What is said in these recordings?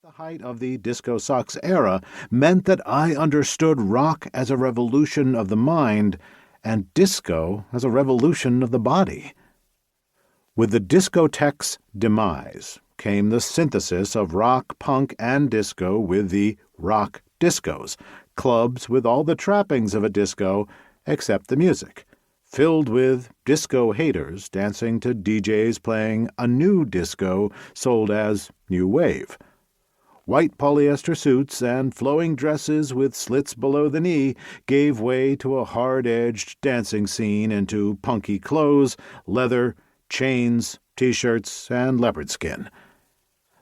The height of the disco sucks era meant that I understood rock as a revolution of the mind and disco as a revolution of the body. With the discotheque's demise came the synthesis of rock, punk, and disco with the rock discos, clubs with all the trappings of a disco except the music, filled with disco haters dancing to DJs playing a new disco sold as new wave. White polyester suits and flowing dresses with slits below the knee gave way to a hard-edged dancing scene into punky clothes, leather, chains, T-shirts, and leopard skin.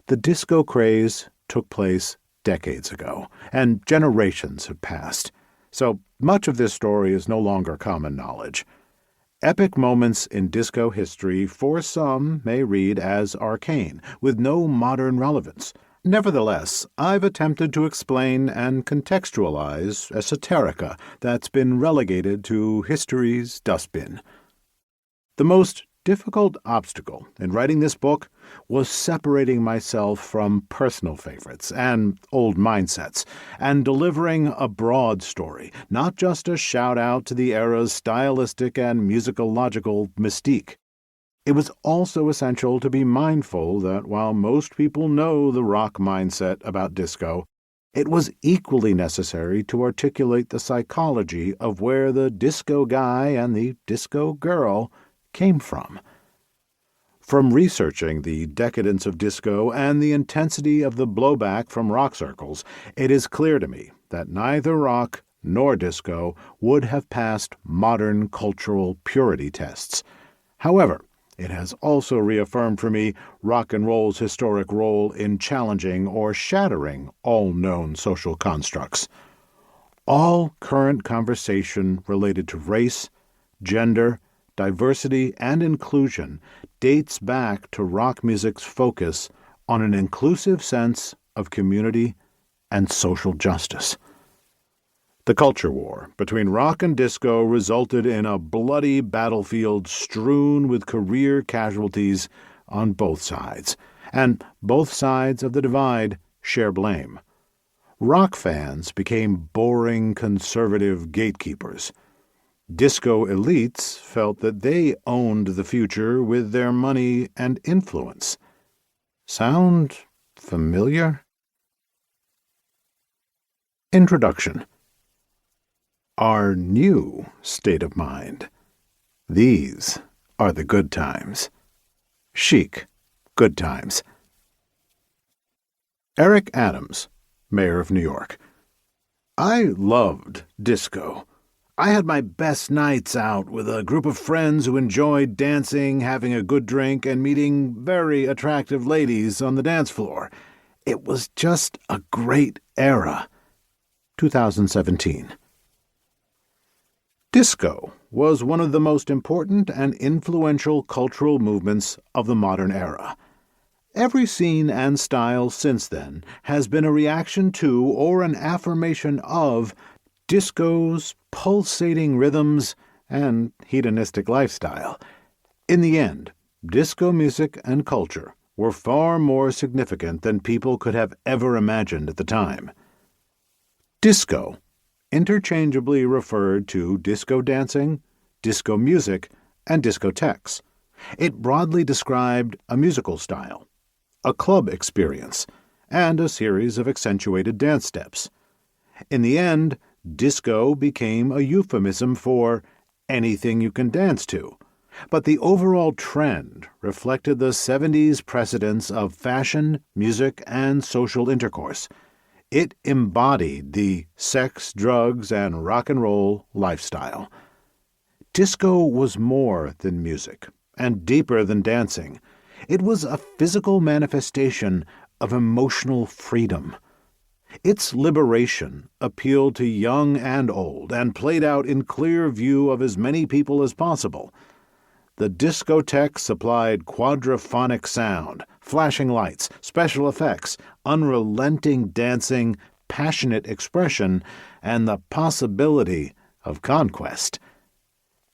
The disco craze took place decades ago, and generations have passed, so much of this story is no longer common knowledge. Epic moments in disco history for some may read as arcane, with no modern relevance. Nevertheless, I've attempted to explain and contextualize esoterica that's been relegated to history's dustbin. The most difficult obstacle in writing this book was separating myself from personal favorites and old mindsets, and delivering a broad story, not just a shout-out to the era's stylistic and musicological mystique. It was also essential to be mindful that while most people know the rock mindset about disco, it was equally necessary to articulate the psychology of where the disco guy and the disco girl came from. From researching the decadence of disco and the intensity of the blowback from rock circles, it is clear to me that neither rock nor disco would have passed modern cultural purity tests. However, it has also reaffirmed for me rock and roll's historic role in challenging or shattering all known social constructs. All current conversation related to race, gender, diversity, and inclusion dates back to rock music's focus on an inclusive sense of community and social justice. The culture war between rock and disco resulted in a bloody battlefield strewn with career casualties on both sides, and both sides of the divide share blame. Rock fans became boring conservative gatekeepers. Disco elites felt that they owned the future with their money and influence. Sound familiar? Introduction. Our new state of mind. These are the good times. Chic, good times. Eric Adams, Mayor of New York. I loved disco. I had my best nights out with a group of friends who enjoyed dancing, having a good drink, and meeting very attractive ladies on the dance floor. It was just a great era. 2017. Disco was one of the most important and influential cultural movements of the modern era. Every scene and style since then has been a reaction to or an affirmation of disco's pulsating rhythms and hedonistic lifestyle. In the end, disco music and culture were far more significant than people could have ever imagined at the time. Disco interchangeably referred to disco dancing, disco music, and discotheques. It broadly described a musical style, a club experience, and a series of accentuated dance steps. In the end, disco became a euphemism for anything you can dance to, but the overall trend reflected the 70s precedents of fashion, music, and social intercourse. It embodied the sex, drugs, and rock and roll lifestyle. Disco was more than music, and deeper than dancing. It was a physical manifestation of emotional freedom. Its liberation appealed to young and old, and played out in clear view of as many people as possible. The discotheque supplied quadraphonic sound, flashing lights, special effects, unrelenting dancing, passionate expression, and the possibility of conquest.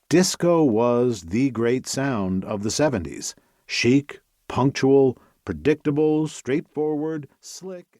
Disco was the great sound of the 70s, chic, punctual, predictable, straightforward, slick,